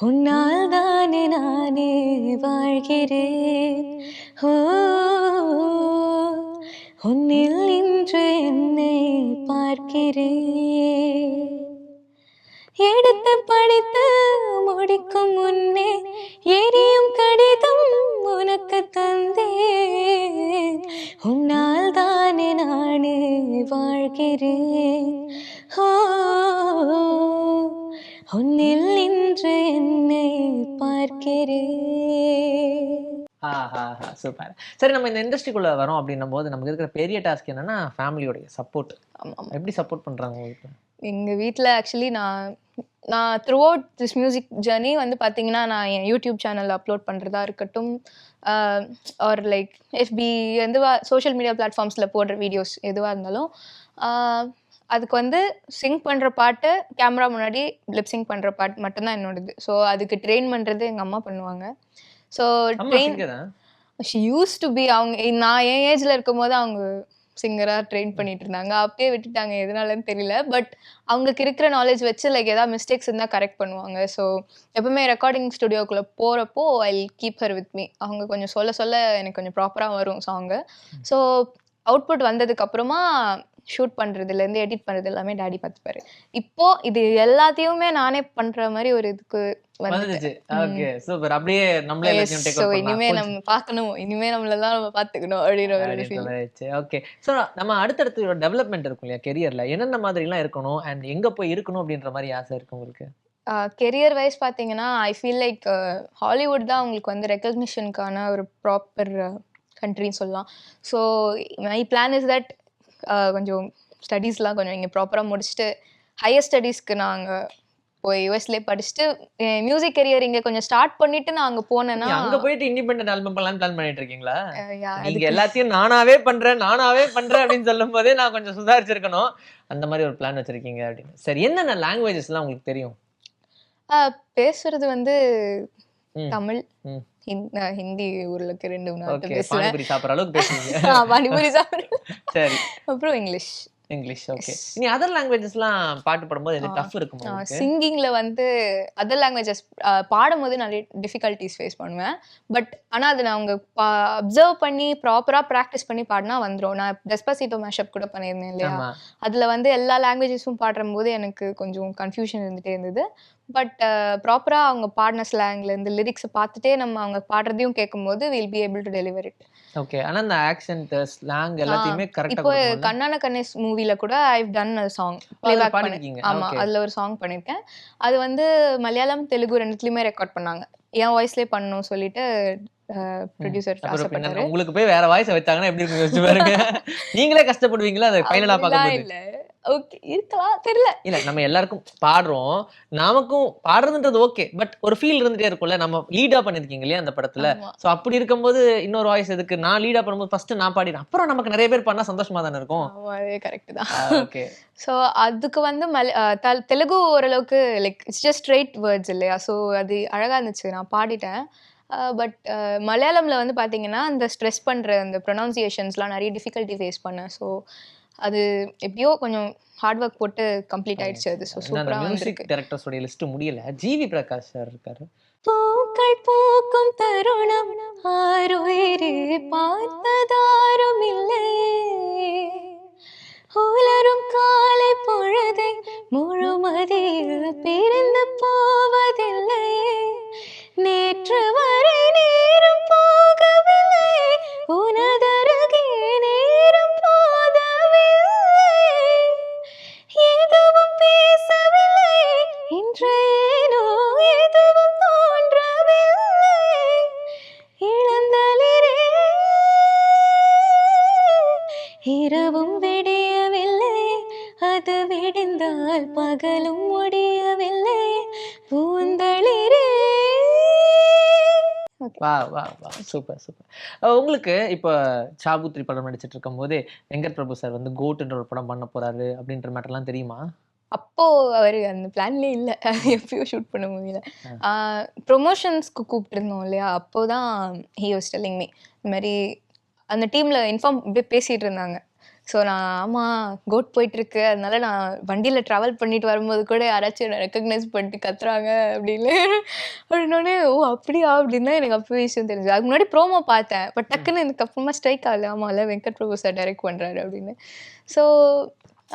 உன்னால் தானே நானே வாழ்கிறேன் ஓ உன்னில் இன்று என்னை பார்க்கிறேன் எடுத்து படித்து முடிக்கும் முன்னே எரியும் கடிதம் உனக்கு தந்தேன் உன்னால் தானே நானே வாழ்கிறேன் ஓ உன்னில் இன்று என்னை பார்க்கிறேன். சூப்பர். சரி, நம்ம இந்த இண்டஸ்ட்ரிக்குள்ள வரோம் அப்படின்னும் போது நமக்கு இருக்கிற பெரிய டாஸ்க் என்னன்னா ஃபேமிலியோடைய சப்போர்ட். ஆமா ஆமா. எப்படி சப்போர்ட் பண்றாங்க உங்களுக்கு? எங்க வீட்ல ஆக்சுவலி நான் through out this music journey வந்து பார்த்தீங்கன்னா நான் என் யூடியூப் சேனலில் அப்லோட் பண்ணுறதா இருக்கட்டும் ஆர் லைக் எஃபி எதுவாக சோஷியல் மீடியா பிளாட்ஃபார்ம்ஸில் போடுற வீடியோஸ் எதுவாக இருந்தாலும் அதுக்கு வந்து சிங் பண்ணுற பாட்டு கேமரா முன்னாடி லிப்சிங் பண்ணுற பாட்டு மட்டும்தான் என்னோடது. ஸோ அதுக்கு ட்ரெயின் பண்ணுறது எங்கள் அம்மா பண்ணுவாங்க. So train she used to be அவங்க நான் என் ஏஜில் இருக்கும் போது அவங்க சிங்கராக ட்ரெயின் பண்ணிட்டு இருந்தாங்க. அப்பயே விட்டுட்டாங்க எதனாலன்னு தெரியல. பட் அவங்களுக்கு இருக்கிற நாலேஜ் வச்சு லைக் ஏதாவது மிஸ்டேக்ஸ் இருந்தால் கரெக்ட் பண்ணுவாங்க. ஸோ எப்பவுமே ரெக்கார்டிங் ஸ்டுடியோக்குள்ளே போகிறப்போ I keep her with me. அவங்க கொஞ்சம் சொல்ல சொல்ல எனக்கு கொஞ்சம் ப்ராப்பராக வரும் சாங்கு. ஸோ அவுட்புட் வந்ததுக்கப்புறமா ஷூட் பண்ணுறதுலேருந்து எடிட் பண்ணுறது எல்லாமே டாடி பார்த்துப்பாரு. இப்போ இது எல்லாத்தையுமே நானே பண்ணுற மாதிரி ஒரு இதுக்கு வந்துச்சு. Okay super. அப்படியே நம்மளே எல்லாத்தையும் டேக் ஓவர் இனிமே நம்ம பார்க்கணும், இனிமே நம்மளதான் நம்ம பார்த்துக்கணும் அப்படின்ற ஒரு ஃபீல். ஓகே. ஸோ நம்ம அடுத்தடுத்து டெவலப்மெண்ட் இருக்கும் இல்லையா கெரியர்ல, என்னென்ன மாதிரிலாம் இருக்கணும் அண்ட் எங்க போய் இருக்கணும் அப்படின்ற மாதிரி ஆசை இருக்கு உங்களுக்கு? கெரியர் வைஸ் பார்த்தீங்கன்னா ஐ ஃபீல் லைக் ஹாலிவுட் தான் அவங்களுக்கு வந்து ரெக்கக்னிஷனுக்கான ஒரு ப்ராப்பர் கண்ட்ரின்னு சொல்லலாம். So my plan is that கொஞ்சம் ஸ்டடீஸ்லாம் கொஞ்சம் இங்கே ப்ராப்பராக முடிச்சுட்டு ஹையர் ஸ்டடீஸ்க்கு நாங்கள் போய் யூஎஸ்லேயே படிச்சுட்டு மியூசிக் கெரியர் இங்கே கொஞ்சம் ஸ்டார்ட் பண்ணிட்டு நான் அங்கே போனேன்னா அங்கே போயிட்டு இண்டிபெண்டன்ட் ஆல்பம் பண்ணலாம்னு பிளான் பண்ணிட்டு இருக்கீங்களா? நீங்க எல்லாத்தையும் நானாவே பண்றேன் அப்படின்னு சொல்லும் போதே நான் கொஞ்சம் சுதாரிச்சிருக்கணும். அந்த மாதிரி ஒரு பிளான் வச்சிருக்கீங்க அப்படின்னு. சரி, என்னென்ன லாங்குவேஜஸ்லாம் உங்களுக்கு தெரியும்? பேசுறது வந்து தமிழ், ஹிந்தி ஊருக்கு 2 நாட்டு பேசுவேன். பானிபூரி சாப்பிட்ற அளவுக்கு பேசுவீங்க? பானிபூரி சாப்பிட்றேன். சரி. அப்புறம் இங்கிலீஷ். ஓகே. நீ அதர் லாங்குவேஜஸ்லாம் பாட்டு பாடும்போது எது டஃப் இருக்குமா? சிங்கிங்ல வந்து அதர் லாங்குவேஜஸ் பாடும்போது நிறைய டிஃபிகல்ட்டிஸ் ஃபேஸ் பண்ணுவேன். பட் ஆனால் அது நான் அவங்க அப்சர்வ் பண்ணி ப்ராப்பராக ப்ராக்டிஸ் பண்ணி பாடினா வந்துடும். நான் டெஸ்பாசிட்டோ மேஷப் கூட பண்ணியிருந்தேன் இல்லையா, அதில் வந்து எல்லா லாங்குவேஜஸும் பாடும்போது எனக்கு கொஞ்சம் கன்ஃபியூஷன் இருந்துகிட்டே இருந்தது. பட் ப்ராப்பராக அவங்க பாடின ஸ்லாங்லேருந்து லிரிக்ஸை பார்த்துட்டே நம்ம அவங்க பாடுறதையும் கேட்கும்போது will be able to deliver it. Okay. ஆனா அந்த ஆக்சென்ட் ஸ்லாங் எல்லாத்தையுமே கரெக்ட்டா இப்போ கண்ணான கணேஷ் மூவில கூட I've done a song playback பண்ணிருக்கீங்க. ஆமா, அதுல ஒரு சாங் பண்ணிருக்கேன். அது வந்து மலையாளம் தெலுங்கு ரெண்டுத்துலயுமே ரெக்கார்ட் பண்ணாங்க. என் வாய்ஸ்லயே பண்ணணும் சொல்லிட்டு ப்ரொடியூசர் ஆசைப்பட்டாரு. உங்களுக்கு போய் வேற வாய்ஸ் வச்சாங்கன்னா எப்படி இருக்கும் யோசிச்சு பாருங்க. நீங்களே கஷ்டப்படுவீங்களா அதை ஃபைனலா பார்க்கும்போது? இல்ல ஓகே இருக்கலாம் தெரியல. இல்ல நம்ம எல்லாருக்கும் பாடுறோம், நமக்கும் பாடுறதுன்றது ஓகே, பட் ஒரு ஃபீல் இருந்துட்டே இருக்கும்ல. நம்ம லீடா பண்ணிருக்கீங்க இல்லையா அந்த படத்துல. சோ அப்படி இருக்கும்போது இன்னொரு வாய்ஸ் எதுக்கு? நான் லீடா பண்ணும்போது ஃபர்ஸ்ட் நான் பாடிறேன், அப்புறம் நமக்கு நிறைய பேர் பண்ணா சந்தோஷமா தானே இருக்கும். அதே கரெக்ட் தான். ஓகே. ஸோ அதுக்கு வந்து தெலுங்கு ஓரளவுக்கு like it's just straight words இல்லையா, ஸோ அது அழகா இருந்துச்சு, நான் பாடிட்டேன். பட் மலையாளம்ல வந்து பார்த்தீங்கன்னா இந்த ஸ்ட்ரெஸ் பண்ணுற அந்த ப்ரொனவுன்சியேஷன்ஸ்லாம் நிறைய டிஃபிகல்ட்டி ஃபேஸ் பண்ணேன். ஸோ அது எப்படியோ கொஞ்சம் ஹார்ட் ஒர்க் போட்டு கம்ப்ளீட் ஆயிடுச்சு. அது ஸோ சூப்பராக மியூசிக் டைரக்டர்ஸோட லிஸ்ட் முடியல. ஜிவி பிரகாஷ் சார் இருக்காரு. பூக்கள் பூக்கும் தருணம் ஆறுயிரே பார்த்ததாரும் இல்லையே, உலரும் காலை பொழுதை முழுமதியில் பிரிந்து போவதில்லையே, நேற்று வரை நேரம் போகவில்லை, உனதருகே நேரம் போதவில்லை, எதுவும் பேசவில்லை, இன்றேனோ எதுவும் தோன்றவில்லை, இளந்தளிரே இரவும் விடியவில்லை, அது விடிந்தால் பகலும் முடியவில்லை, பூந்தளிரே. வா வா வா சூப்பர் சூப்பர். உங்களுக்கு இப்போ சாபுத்ரி படம் நடிச்சிட்டு இருக்கும் போதே வெங்கட் பிரபு சார் வந்து கோட்ன்ற ஒரு படம் பண்ண போறாரு அப்படின்ற மேட்டர்லாம் தெரியுமா? அப்போ அவரு அந்த பிளான்லயே இல்ல. எப்பயோ ஷூட் பண்ண மூவில. ப்ரொமோஷன்ஸ்க்கு கூப்பிட்டுருந்தோம் இல்லையா? அப்போதான் ஹி வாஸ் டெல்லிங் மீ இந்த மாரி அந்த டீம்ல இன்ஃபார்ம் இப்படியே பேசிட்டு இருந்தாங்க. ஸோ நான் ஆமா கோட் போயிட்டுருக்கு. அதனால நான் வண்டியில ட்ராவல் பண்ணிட்டு வரும்போது கூட யாராச்சும் என்ன ரெக்கக்னைஸ் பண்ணிட்டு கத்துறாங்க அப்படின்னு. அப்படின்னோடனே ஓ அப்படியா அப்படின்னு தான் எனக்கு அப்போ விஷயம் தெரிஞ்சது. அதுக்கு முன்னாடி ப்ரோமோ பார்த்தேன். பட் டக்குன்னு எனக்கு அப்புறமா ஸ்ட்ரைக் ஆகல. ஆமாம்ல வெங்கட் பிரபு சார் டைரக்ட் பண்ணுறாரு அப்படின்னு. ஸோ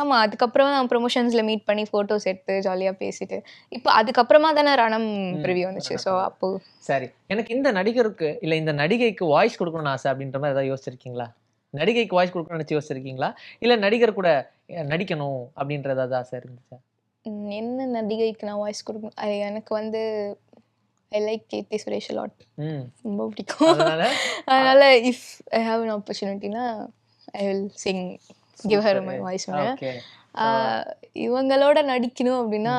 ஆமாம் அதுக்கப்புறம் நான் ப்ரொமோஷன்ஸில் மீட் பண்ணி ஃபோட்டோஸ் எடுத்து ஜாலியாக பேசிட்டு இப்போ அதுக்கப்புறமா தானே ரணம் ப்ரிவியூ வந்துச்சு. ஸோ அப்போ சரி, எனக்கு இந்த நடிகருக்கு இல்ல இந்த நடிகைக்கு வாய்ஸ் கொடுக்கணும்னு ஆசை அப்படின்ற மாதிரி ஏதாவது யோசிச்சிருக்கீங்களா? நடிகைக்கு வாய்ஸ் கொடுக்கணும்னு நினைச்சு யோசிச்சிருக்கீங்களா? இல்ல நடிகர் கூட நடிக்கணும் அப்படின்ற ஏதாவது ஆசை இருந்துச்சா? என்ன நடிகைக்கு நான் வாய்ஸ் கொடுக்கணும் எனக்கு வந்து I like Keerthy Suresh lot. ரொம்ப பிடிக்கும். அதனால இஃப் ஐ ஹாவ் அன் ஆப்பர்ச்சுனிட்டினா I will sing give her my voice. இவங்களோட நடிக்கணும் அப்படின்னா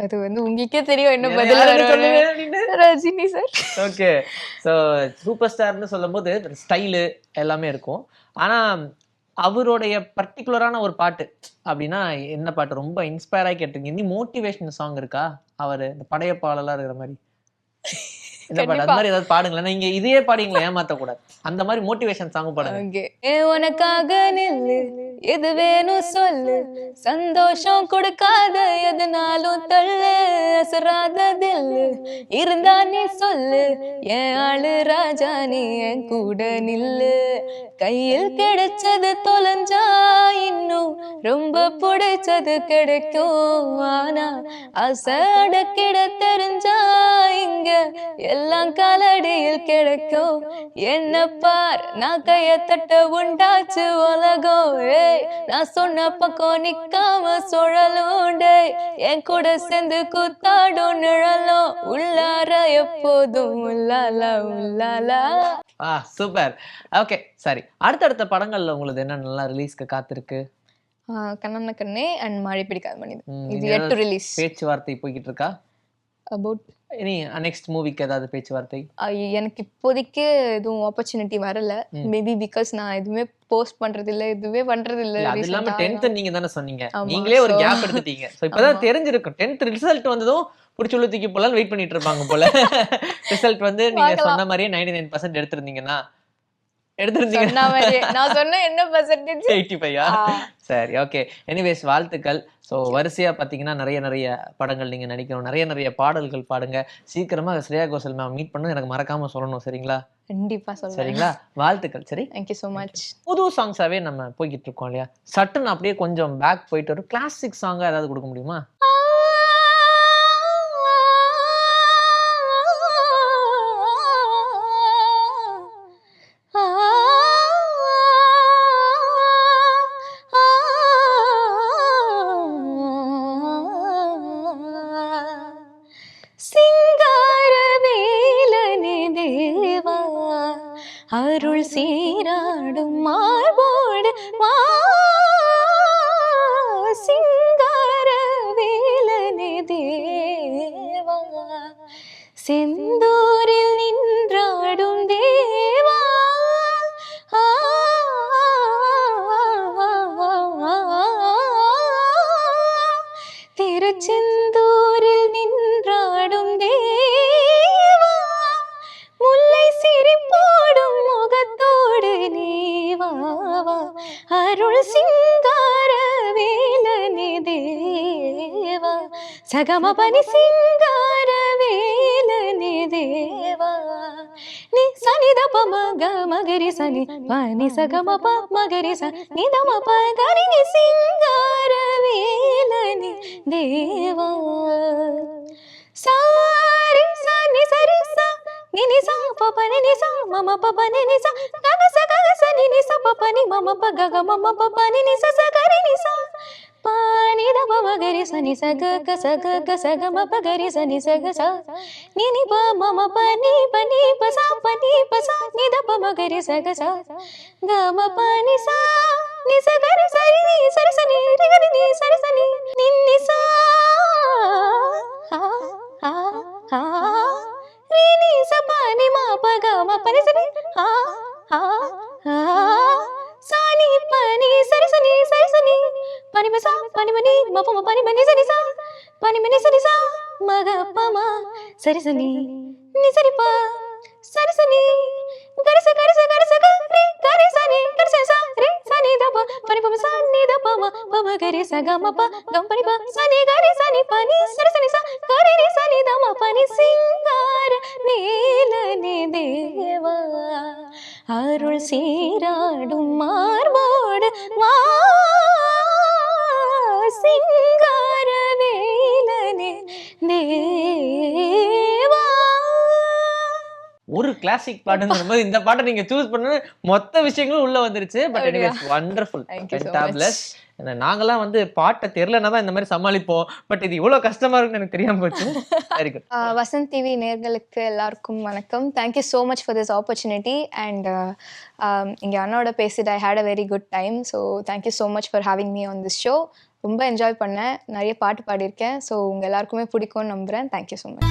அது வந்து உங்களுக்கே தெரியும் என்ன பதில் வரும்னு. Rajini sir. Okay. So super ஸ்டார்னு சொல்லும்போது ஸ்டைலு எல்லாமே இருக்கும். ஆனா அவருடைய பர்டிகுலரான ஒரு பாட்டு அப்படின்னா என்ன பாட்டு ரொம்ப இன்ஸ்பயர் ஆகி கேட்டிருக்கீங்க? இன்னும் மோட்டிவேஷன் சாங் இருக்கா அவரு இந்த படையப்பாளெல்லாம் இருக்கிற மாதிரி? என்ன பாட்டு அது மாதிரி ஏதாவது பாடுங்களேன். நீங்க இதையே பாடிங்களா ஏமாத்த கூடாது. அந்த மாதிரி மோட்டிவேஷன் சாங் பாடுங்க. ஓகே. உனக்காக நில்லு எது வேணும் சொல்லு சந்தோஷம் கொடுக்காத எதுனாலும் தள்ளு அசராத தில்லு இருந்தா நீ சொல்லு என் ஆளு ராஜா நீ என் கூட நில்லு கையில் கிடைச்சது தொலைஞ்சா இன்னும் ரொம்ப பிடிச்சது கிடைக்கும் ஆனா அசட கிட தெரிஞ்சா இங்க எல்லாம் காலடியில் கிடைக்கும் என்ன பார் நான் கைய தட்ட உண்டாச்சு உலகம் நான் சொன்ன பக்கம் நிக்காம சுழலுண்டே என் கூட சேர்ந்து கூத்தாடும் நிழலும் உள்ளார எப்போதும் உள்ளாலா உள்ளாலா. சூப்பர். ஓகே சரி, அடுத்தடுத்த படங்கள்ல உங்களுக்கு என்ன நல்லா ரிலீஸ்க்கு காத்திருக்கு? கண்ணன கண்ணே அண்ட் மழை பிடிக்காத மனிதன் இது yet to release. பேச்சுவார்த்தை போய்கிட்டு இருக்கா? அபவுட் இனி நெக்ஸ்ட் மூவிக்கு ஏதாவது பேச்சுவார்த்தை? எனக்கு இப்போதைக்கு எதுவும் ஆப்பர்ச்சுனிட்டி வரல. மேபி பிகாஸ் நான் எதுவுமே போஸ்ட் பண்றது இல்ல எதுவுமே பண்றது இல்ல. அது இல்லாம 10th நீங்க தானே சொன்னீங்க, நீங்களே ஒரு கேப் எடுத்துட்டீங்க. சோ இப்பதான் தெரிஞ்சிருக்கும் 10th ரிசல்ட் வந்ததும் புடிச்சுள்ள தூக்கி போலாம் வெயிட் பண்ணிட்டு இருப்பாங்க போல. ரிசல்ட் வந்து நீங்க சொன்ன மாதிரியே 99% எடுத்திருந்தீங்கன்னா நான் சொன்ன என்ன பர்சன்டேஜ் 85. சரி ஓகே. எனிவேஸ் வாழ்த்துக்கள். ஸோ வரிசையா பார்த்தீங்கன்னா நிறைய படங்கள் நீங்க நடிக்கணும், நிறைய பாடல்கள் பாடுங்க. சீக்கிரமா ஸ்ரேயா கோஷல் மேம் மீட் பண்ண எனக்கு மறக்காம சொல்லணும் சரிங்களா? கண்டிப்பா சொல்றேன். சரிங்களா? வாழ்த்துக்கள். சரி, தேங்க்யூ ஸோ மச். புது சாங்ஸாவே நம்ம போய்கிட்டு இருக்கோம் இல்லையா? சட்டுன்னு அப்படியே கொஞ்சம் பேக் போயிட்டு ஒரு கிளாசிக் சாங்கா ஏதாவது கொடுக்க முடியுமா? அருள் சீராடும் மார்போடு சிங்கார வேலனே தேவா செந்தூரில் நின்றாடும் தேவா திருச்செந்தூரில் நின்றாடும் தேவா முல்லை சிரிப்போடும் முகத்தோடு நீவாவா அருள் சிங்கார வேலனே தேவா சகமபனி சிங்கார வேலனே தேவா நீ சனித பமக மகரி சனி பனி சகமப மகரி ச நிதம பகரி நீ சிங்கார வேலனே தேவா சாரி சனி சரி சா நினி சா பபனி நி சா மம பபனி நி சா கக ச நினி சா பபனி மம பக மம பபனி நி சா சகரி நி சா பானி தப மகரி சனி சக க சக ம பகரி சனி சக சா நினி ப மம பனி பனி பசா பனி பசா நி தப மகரி சக சா க ம பனி சா நி சகரி சரி நி சரி சனி ரி நி சரி சனி நின்னி சா ரி நி ச பனி மா மகப்பமா சரிசனி நிசரிப்பா சரிசனி கரிச கரிச கரிச கரி கரிசனி கரிச சரி சனி தப பனி பம சனி தபம பம கரி சகமப கம்பனி ப சனி கரி சனி பனி சரிசனி ச கரி ரி சனி தம பனி சிங்கார நீலனே தேவா அருள் சீராடும் மார்போடு வா சிங்கார வேலனே தேவா. ஒரு கிளாசிக் பாட்டுங்கிற போது இந்த பாட்டை நீங்க சூஸ் பண்ண மொத்த விஷயங்களும் உள்ள வந்துருச்சு. But anyways wonderful, Thank you so ஃபென்டபிளஸ். நாங்கெல்லாம் வந்து பாட்டை தெரியலன்னா தான் இந்த மாதிரி சமாளிப்போம். பட் இது இவ்வளவு கஷ்டமா இருக்குன்னு எனக்கு தெரியாம போச்சு. Very good. வசந்த் டிவி நேர்களுக்கு எல்லாருக்கும் வணக்கம். Thank you so much for this opportunity and இங்கே அண்ணாவோட பேசிட்டு I had a very good time. So thank you so much for having me on this show. ரொம்ப என்ஜாய் பண்ணேன், நிறைய பாட்டு பாடியிருக்கேன். ஸோ உங்கள் எல்லாருக்குமே பிடிக்கும்னு நம்புகிறேன். Thank you so much.